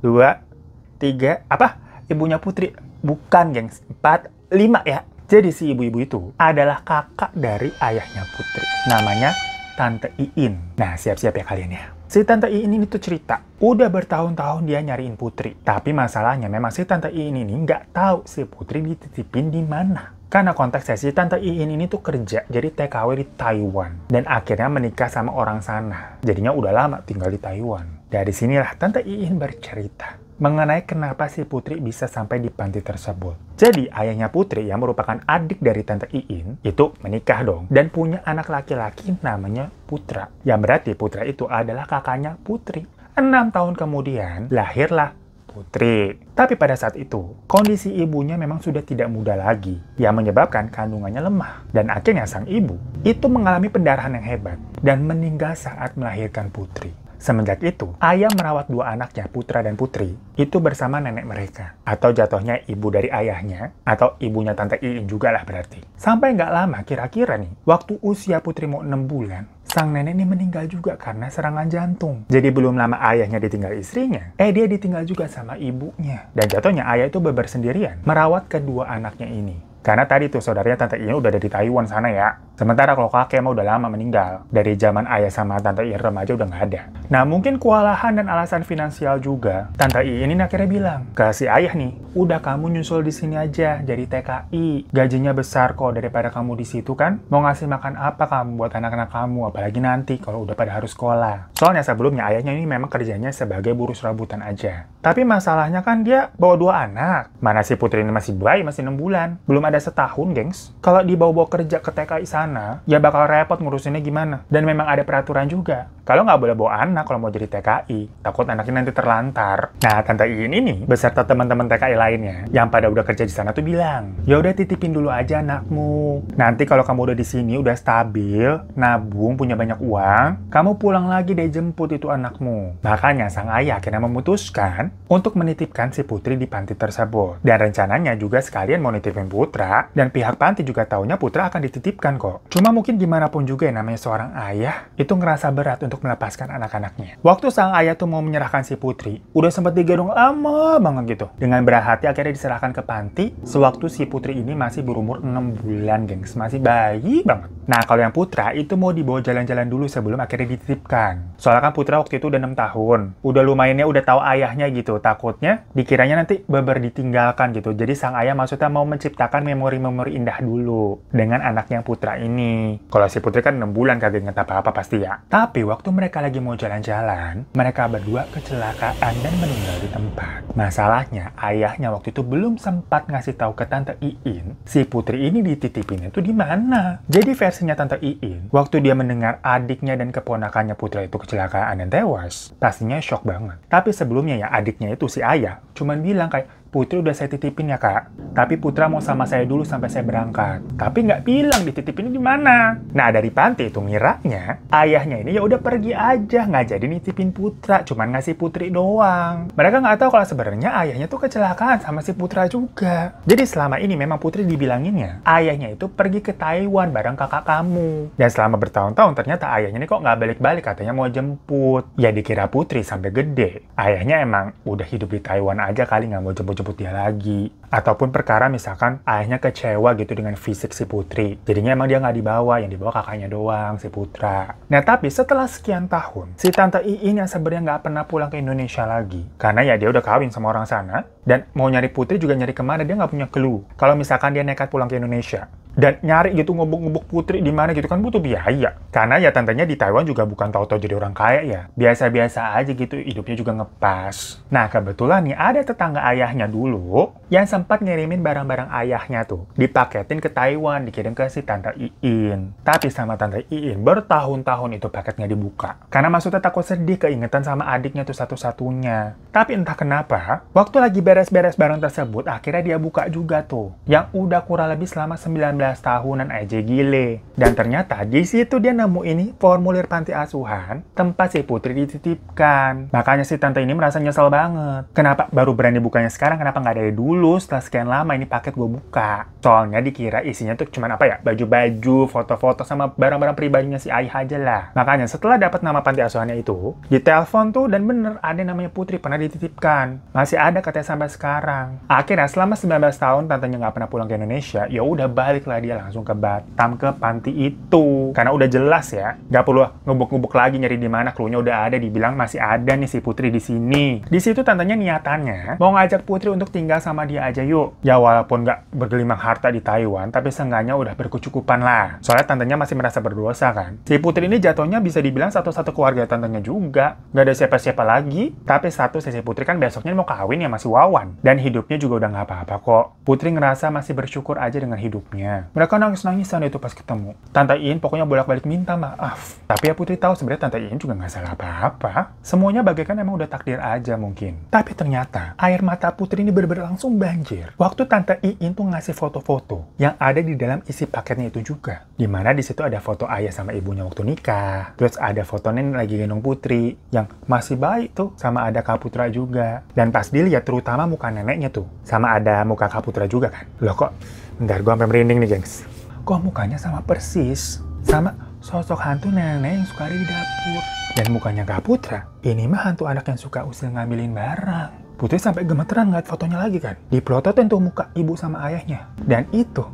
2, 3, apa? Ibunya Putri? Bukan, gengs. 4, 5 ya. Jadi si ibu-ibu itu adalah kakak dari ayahnya Putri. Namanya Tante Iin. Nah, siap-siap ya kalian ya. Si Tante Iin ini tuh cerita, udah bertahun-tahun dia nyariin Putri. Tapi masalahnya memang si Tante Iin ini nggak tahu si Putri dititipin di mana. Karena konteksnya si Tante Iin ini tuh kerja jadi TKW di Taiwan. Dan akhirnya menikah sama orang sana. Jadinya udah lama tinggal di Taiwan. Dari sinilah Tante Iin bercerita mengenai kenapa si Putri bisa sampai di panti tersebut. Jadi ayahnya Putri yang merupakan adik dari Tante Iin itu menikah dong dan punya anak laki-laki namanya Putra. Yang berarti Putra itu adalah kakaknya Putri. 6 tahun kemudian lahirlah Putri. Tapi pada saat itu kondisi ibunya memang sudah tidak muda lagi yang menyebabkan kandungannya lemah. Dan akhirnya sang ibu itu mengalami pendarahan yang hebat dan meninggal saat melahirkan Putri. Semenjak itu, ayah merawat 2 anaknya, Putra dan Putri, itu bersama nenek mereka. Atau jatuhnya ibu dari ayahnya, atau ibunya Tante Iin juga lah berarti. Sampai nggak lama, kira-kira nih, waktu usia Putri mau 6 bulan, sang nenek ini meninggal juga karena serangan jantung. Jadi belum lama ayahnya ditinggal istrinya, dia ditinggal juga sama ibunya. Dan jatuhnya ayah itu beber sendirian, merawat kedua anaknya ini. Karena tadi tuh saudaranya Tante Iin udah ada di Taiwan sana ya. Sementara kalau kakek mah udah lama meninggal. Dari zaman ayah sama Tante Iin remaja udah nggak ada. Nah mungkin kewalahan dan alasan finansial juga. Tante Iin ini akhirnya bilang ke si ayah nih, udah kamu nyusul di sini aja jadi TKI. Gajinya besar kok daripada kamu di situ kan. Mau ngasih makan apa kamu buat anak-anak kamu, apalagi nanti kalau udah pada harus sekolah. Soalnya sebelumnya ayahnya ini memang kerjanya sebagai buruh serabutan aja. Tapi masalahnya kan dia bawa 2 anak. Mana si Putri ini masih bayi, masih 6 bulan. Belum ada setahun, gengs. Kalau dibawa-bawa kerja ke TKI sana, ya bakal repot ngurusinnya gimana. Dan memang ada peraturan juga. Kalau nggak boleh bawa anak kalau mau jadi TKI, takut anaknya nanti terlantar. Nah, Tante Iin ini beserta teman-teman TKI lainnya yang pada udah kerja di sana tuh bilang, ya udah titipin dulu aja anakmu. Nanti kalau kamu udah di sini udah stabil, nabung, punya banyak uang, kamu pulang lagi deh jemput itu anakmu. Makanya sang ayah akhirnya memutuskan untuk menitipkan si Putri di panti tersebut. Dan rencananya juga sekalian mau nitipin Putra, dan pihak panti juga taunya Putra akan dititipkan kok. Cuma mungkin gimana pun juga yang namanya seorang ayah, itu ngerasa berat untuk melepaskan anak-anaknya. Waktu sang ayah tuh mau menyerahkan si Putri, udah sempat digendong lama banget gitu. Dengan berat hati akhirnya diserahkan ke panti, sewaktu si Putri ini masih berumur 6 bulan, gengs. Masih bayi banget. Nah, kalau yang Putra itu mau dibawa jalan-jalan dulu sebelum akhirnya dititipkan. Soalnya kan Putra waktu itu udah 6 tahun. Udah lumayannya udah tahu ayahnya gitu. Takutnya dikiranya nanti beber ditinggalkan gitu. Jadi sang ayah maksudnya mau menciptakan memori-memori indah dulu dengan anaknya Putra ini. Kalau si Putri kan 6 bulan kagak inget apa-apa pasti ya. Tapi waktu mereka lagi mau jalan-jalan, mereka berdua kecelakaan dan meninggal di tempat. Masalahnya, ayahnya waktu itu belum sempat ngasih tahu ke Tante Iin, si Putri ini dititipinnya tuh di mana. Jadi versinya Tante Iin, waktu dia mendengar adiknya dan keponakannya Putra itu kecelakaan dan tewas, pastinya shock banget. Tapi sebelumnya ya adiknya itu si ayah cuman bilang kayak, Putri udah saya titipin ya kak, tapi Putra mau sama saya dulu sampai saya berangkat. Tapi nggak bilang dititipin di mana. Nah dari panti itu ngiranya ayahnya ini ya udah pergi aja, nggak jadi nitipin Putra, cuman ngasih Putri doang. Mereka nggak tahu kalau sebenarnya ayahnya tuh kecelakaan sama si Putra juga. Jadi selama ini memang Putri dibilanginnya ayahnya itu pergi ke Taiwan bareng kakak kamu. Dan selama bertahun-tahun ternyata ayahnya ini kok nggak balik-balik, katanya mau jemput. Ya dikira Putri sampai gede. Ayahnya emang udah hidup di Taiwan aja kali, nggak mau jemput dia lagi. Ataupun perkara misalkan ayahnya kecewa gitu dengan fisik si Putri. Jadinya emang dia nggak dibawa, yang dibawa kakaknya doang, si Putra. Nah tapi setelah sekian tahun, si Tante Iin yang sebenarnya nggak pernah pulang ke Indonesia lagi. Karena ya dia udah kawin sama orang sana, dan mau nyari Putri juga nyari kemana dia nggak punya clue. Kalau misalkan dia nekat pulang ke Indonesia. Dan nyari gitu ngubuk-ngubuk Putri di mana gitu kan butuh biaya. Karena ya tantenya di Taiwan juga bukan tahu-tahu jadi orang kaya ya. Biasa-biasa aja gitu, hidupnya juga ngepas. Nah kebetulan nih ada tetangga ayahnya dulu yang sempat ngirimin barang-barang ayahnya tuh. Dipaketin ke Taiwan, dikirim ke si Tante Iin. Tapi sama Tante Iin bertahun-tahun itu paketnya dibuka. Karena maksudnya takut sedih keingetan sama adiknya tuh satu-satunya. Tapi entah kenapa, waktu lagi beres-beres barang tersebut, akhirnya dia buka juga tuh. Yang udah kurang lebih selama 19 tahunan aja gile. Dan ternyata di situ dia nemu ini formulir panti asuhan tempat si Putri dititipkan. Makanya si tante ini merasa nyesel banget. Kenapa baru berani bukanya sekarang? Kenapa nggak dari dulu? Setelah sekian lama ini paket gue buka. Soalnya dikira isinya tuh cuman apa ya? Baju-baju, foto-foto sama barang-barang pribadinya si ayah aja lah. Makanya setelah dapat nama panti asuhannya itu, ditelepon tuh dan bener ada namanya Putri pernah dititipkan. Masih ada katanya sampai sekarang. Akhirnya selama 19 tahun tantenya nggak pernah pulang ke Indonesia, ya udah balik lah dia langsung ke Batam ke panti itu. Karena udah jelas ya, nggak perlu ngubuk-ngubuk lagi nyari di mana, cluenya udah ada, dibilang masih ada nih si Putri di sini. Di situ tantenya niatannya mau ngajak Putri untuk tinggal sama dia aja yuk. Ya walaupun nggak bergelimang harta di Taiwan, tapi seenggaknya udah berkecukupan lah. Soalnya tantenya masih merasa berdosa kan. Si Putri ini jatuhnya bisa dibilang satu-satu keluarga tantenya juga. Nggak ada siapa-siapa lagi. Tapi satu si Putri kan besoknya mau kawin ya masih Wawan. Dan hidupnya juga udah nggak apa-apa kok. Putri ngerasa masih bersyukur aja dengan hidupnya. Mereka nangis-nangisan itu pas ketemu. Tante Iin pokoknya bolak-balik minta maaf. Tapi ya Putri tahu sebenarnya Tante Iin juga nggak salah apa-apa. Semuanya bagaikan emang udah takdir aja mungkin. Tapi ternyata air mata Putri ini bener-bener langsung banjir. Waktu Tante Iin tuh ngasih foto-foto yang ada di dalam isi paketnya itu juga. Dimana di situ ada foto ayah sama ibunya waktu nikah. Terus ada foto nenek lagi gendong Putri yang masih baik tuh, sama ada Kak Putra juga. Dan pas dilihat terutama muka neneknya tuh, sama ada muka Kak Putra juga kan. Loh kok, bentar gue sampai merinding nih gengs. Kok mukanya sama persis sama sosok hantu nenek yang suka ada di dapur. Dan mukanya Kak Putra, ini mah hantu anak yang suka usil ngambilin barang. Putri sampai gemeteran ngeliat fotonya lagi kan. Diplototin tuh muka ibu sama ayahnya. Dan itu,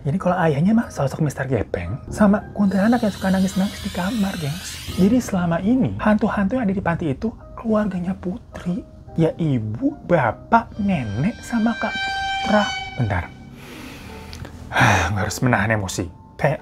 ini kalau ayahnya mah sosok Mr. Gepeng sama kuntilanak yang suka nangis-nangis di kamar, gengs. Jadi selama ini, hantu-hantu yang ada di panti itu keluarganya Putri. Ya ibu, bapak, nenek, sama Kak Putra. Bentar. Nggak harus menahan emosi. Kayak,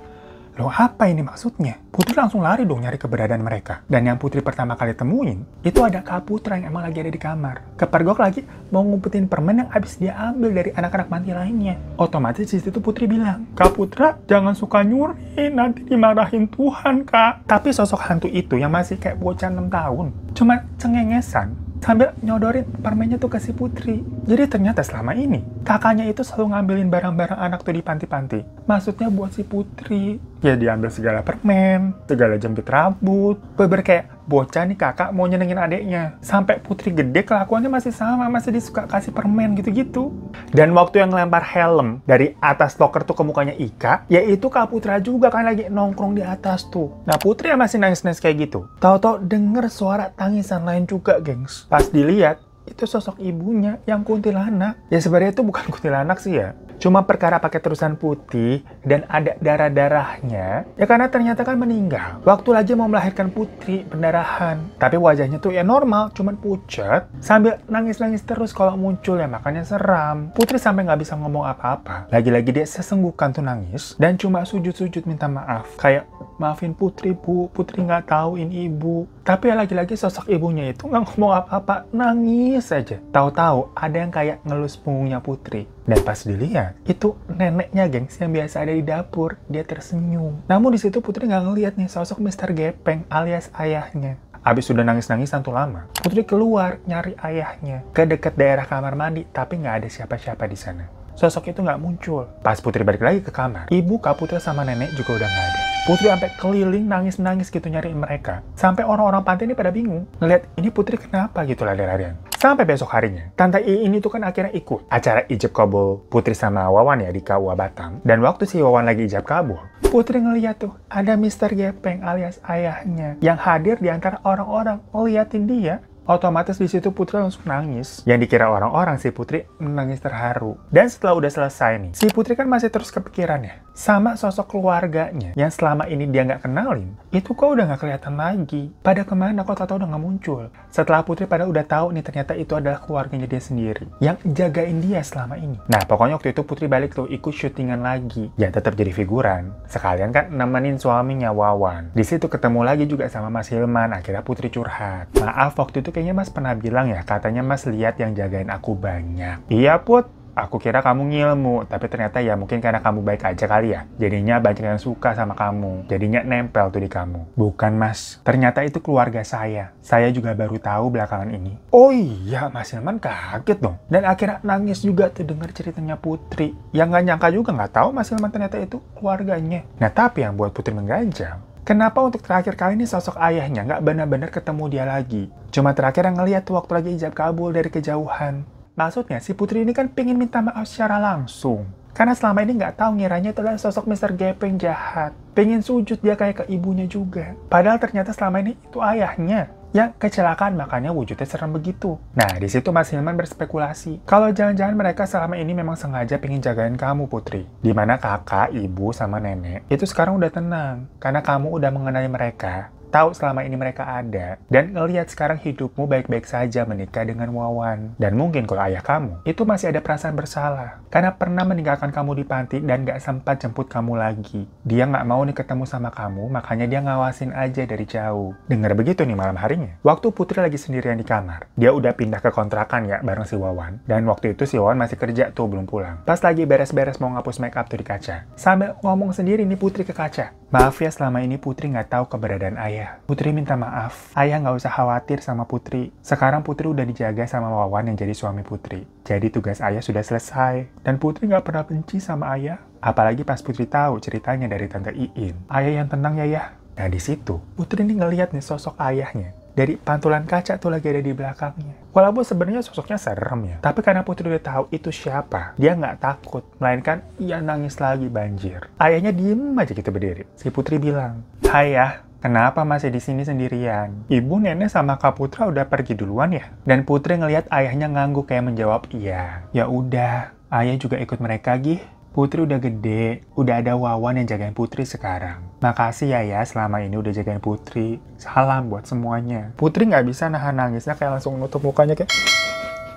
loh apa ini maksudnya? Putri langsung lari dong nyari keberadaan mereka. Dan yang Putri pertama kali temuin, itu ada Kak Putra yang emang lagi ada di kamar. Kepergok lagi mau ngumpetin permen yang abis dia ambil dari anak-anak panti lainnya. Otomatis di situ Putri bilang, Kak Putra jangan suka nyuri, nanti dimarahin Tuhan Kak. Tapi sosok hantu itu yang masih kayak bocah 6 tahun, cuma cengengesan sambil nyodorin permennya tuh ke si Putri. Jadi ternyata selama ini, kakaknya itu selalu ngambilin barang-barang anak tuh di panti-panti. Maksudnya buat si Putri. Ya diambil segala permen, segala jemput rambut. Beber kayak, bocah nih kakak mau nyenengin adeknya. Sampai Putri gede kelakuannya masih sama, masih disuka kasih permen gitu-gitu. Dan waktu yang ngelempar helm dari atas loker tuh ke mukanya Ika, yaitu Kak Putra juga kan lagi nongkrong di atas tuh. Nah Putri yang masih nangis-nangis kayak gitu. Tahu-tahu denger suara tangisan lain juga, gengs. Pas dilihat, itu sosok ibunya yang kuntilanak. Ya sebenarnya itu bukan kuntilanak sih ya. Cuma perkara pakai terusan putih dan ada darah-darahnya. Ya karena ternyata kan meninggal. Waktu lagi mau melahirkan Putri, pendarahan. Tapi wajahnya tuh ya normal, cuman pucat. Sambil nangis-nangis terus kalau muncul ya makanya seram. Putri sampai nggak bisa ngomong apa-apa. Lagi-lagi dia sesenggukan tuh nangis. Dan cuma sujud-sujud minta maaf. Kayak, maafin Putri bu, Putri nggak tahu ini ibu. Tapi ya lagi-lagi sosok ibunya itu nggak ngomong apa-apa, nangis aja. Tahu-tahu ada yang kayak ngelus punggungnya Putri. Dan pas dilihat, itu neneknya gengs yang biasa ada di dapur. Dia tersenyum. Namun di situ Putri nggak ngeliat nih sosok Mr. Gepeng alias ayahnya. Abis sudah nangis-nangisan tuh lama, Putri keluar nyari ayahnya ke dekat daerah kamar mandi, tapi nggak ada siapa-siapa di sana. Sosok itu nggak muncul. Pas Putri balik lagi ke kamar, ibu, Kak Putra sama nenek juga udah nggak ada. Putri sampai keliling nangis-nangis gitu nyariin mereka. Sampai orang-orang panti ini pada bingung. Ngeliat, ini Putri kenapa gitu lari-larian. Sampai besok harinya, Tante Iin itu kan akhirnya ikut acara ijab kabul Putri sama Wawan ya di KUA Batam. Dan waktu si Wawan lagi ijab kabul, Putri ngeliat tuh ada Mr. Gepeng alias ayahnya yang hadir di antara orang-orang ngeliatin dia. Otomatis di situ Putri langsung nangis. Yang dikira orang-orang si Putri menangis terharu. Dan setelah udah selesai nih, si Putri kan masih terus kepikiran ya. Sama sosok keluarganya yang selama ini dia nggak kenalin, itu kok udah nggak kelihatan lagi. Pada kemana kok tahu udah nggak muncul. Setelah Putri pada udah tahu nih ternyata itu adalah keluarganya dia sendiri yang jagain dia selama ini. Nah pokoknya waktu itu Putri balik tuh ikut syutingan lagi. Ya tetap jadi figuran. Sekalian kan nemenin suaminya Wawan. Di situ ketemu lagi juga sama Mas Hilman. Akhirnya Putri curhat. Maaf waktu itu kayaknya Mas pernah bilang ya, katanya Mas lihat yang jagain aku banyak. Iya Put. Aku kira kamu ngilmu, tapi ternyata ya mungkin karena kamu baik aja kali ya. Jadinya banyak yang suka sama kamu. Jadinya nempel tuh di kamu. Bukan mas, ternyata itu keluarga saya. Saya juga baru tahu belakangan ini. Oh iya, Mas Hilman kaget dong. Dan akhirnya nangis juga tuh denger ceritanya Putri. Yang nggak nyangka juga nggak tahu Mas Hilman ternyata itu keluarganya. Nah tapi yang buat Putri mengganjal, kenapa untuk terakhir kali ini sosok ayahnya nggak benar-benar ketemu dia lagi? Cuma terakhir yang ngeliat tuh waktu lagi ijab kabul dari kejauhan. Maksudnya, si Putri ini kan pengen minta maaf secara langsung. Karena selama ini nggak tahu ngiranya itu adalah sosok Mr. Gepeng jahat. Pengen sujud dia kayak ke ibunya juga. Padahal ternyata selama ini itu ayahnya yang kecelakaan, makanya wujudnya serem begitu. Nah, di situ Mas Hilman berspekulasi. Kalau jangan-jangan mereka selama ini memang sengaja pengen jagain kamu, Putri. Dimana kakak, ibu, sama nenek itu sekarang udah tenang. Karena kamu udah mengenali mereka. Tahu selama ini mereka ada, dan ngelihat sekarang hidupmu baik-baik saja menikah dengan Wawan. Dan mungkin kalau ayah kamu, itu masih ada perasaan bersalah. Karena pernah meninggalkan kamu di panti dan gak sempat jemput kamu lagi. Dia gak mau nih ketemu sama kamu, makanya dia ngawasin aja dari jauh. Dengar begitu nih malam harinya. Waktu Putri lagi sendirian di kamar, dia udah pindah ke kontrakan ya bareng si Wawan. Dan waktu itu si Wawan masih kerja tuh, belum pulang. Pas lagi beres-beres mau ngapus make up tuh di kaca. Sambil ngomong sendiri nih Putri ke kaca. Maaf ya selama ini Putri nggak tahu keberadaan ayah. Putri minta maaf. Ayah nggak usah khawatir sama Putri. Sekarang Putri udah dijaga sama Wawan yang jadi suami Putri. Jadi tugas ayah sudah selesai. Dan Putri nggak pernah benci sama ayah. Apalagi pas Putri tahu ceritanya dari Tante Iin. Ayah yang tenang ya. Nah di situ Putri ini ngeliat nih sosok ayahnya. Dari pantulan kaca tuh lagi ada di belakangnya. Walaupun sebenarnya sosoknya serem ya. Tapi karena Putri udah tahu itu siapa, dia nggak takut. Melainkan ia nangis lagi banjir. Ayahnya diem aja gitu berdiri. Si Putri bilang, "Hai ya, kenapa masih di sini sendirian? Ibu, nenek, sama Kak Putra udah pergi duluan ya?" Dan Putri ngelihat ayahnya ngangguk kayak menjawab, "Iya." Ya udah, ayah juga ikut mereka gih. Putri udah gede, udah ada Wawan yang jagain Putri sekarang. Makasih ya selama ini udah jagain Putri. Salam buat semuanya. Putri nggak bisa nahan nangisnya, kayak langsung nutup mukanya kayak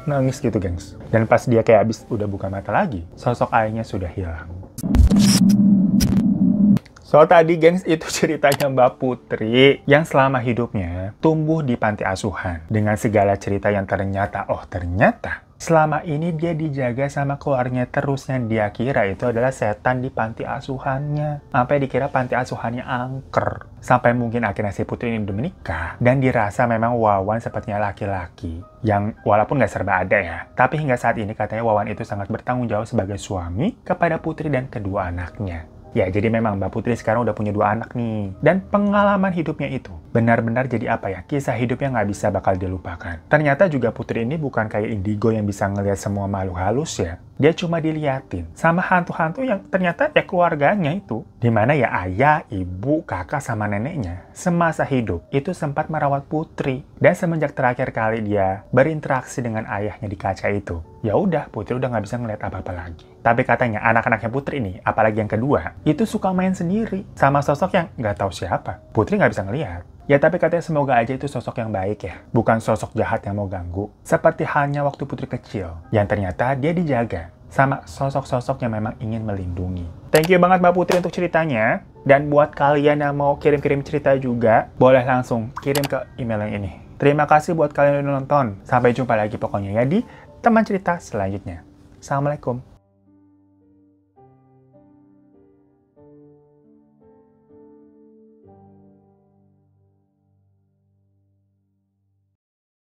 nangis gitu, gengs. Dan pas dia kayak abis udah buka mata lagi, sosok ayahnya sudah hilang. So tadi gengs itu ceritanya Mbak Putri yang selama hidupnya tumbuh di panti asuhan. Dengan segala cerita yang ternyata selama ini dia dijaga sama keluarganya terus, yang dia kira itu adalah setan di panti asuhannya. Sampai dikira panti asuhannya angker. Sampai mungkin akhirnya si Putri ini udah menikah. Dan dirasa memang Wawan sepertinya laki-laki yang walaupun nggak serba ada ya. Tapi hingga saat ini katanya Wawan itu sangat bertanggung jawab sebagai suami kepada Putri dan kedua anaknya. Ya, jadi memang Mbak Putri sekarang udah punya 2 anak nih. Dan pengalaman hidupnya itu benar-benar jadi apa ya, kisah hidupnya nggak bisa bakal dilupakan. Ternyata juga Putri ini bukan kayak Indigo yang bisa ngelihat semua makhluk halus ya. Dia cuma diliatin sama hantu-hantu yang ternyata ya keluarganya itu. Dimana ya ayah, ibu, kakak, sama neneknya semasa hidup itu sempat merawat Putri. Dan semenjak terakhir kali dia berinteraksi dengan ayahnya di kaca itu, ya udah Putri udah nggak bisa ngeliat apa-apa lagi. Tapi katanya anak-anaknya Putri ini, apalagi yang kedua, itu suka main sendiri sama sosok yang nggak tahu siapa. Putri nggak bisa ngeliat. Ya tapi katanya semoga aja itu sosok yang baik ya, bukan sosok jahat yang mau ganggu. Seperti halnya waktu Putri kecil, yang ternyata dia dijaga sama sosok-sosok yang memang ingin melindungi. Thank you banget Mbak Putri untuk ceritanya. Dan buat kalian yang mau kirim-kirim cerita juga, boleh langsung kirim ke email yang ini. Terima kasih buat kalian yang udah nonton. Sampai jumpa lagi pokoknya ya di teman cerita selanjutnya. Assalamualaikum.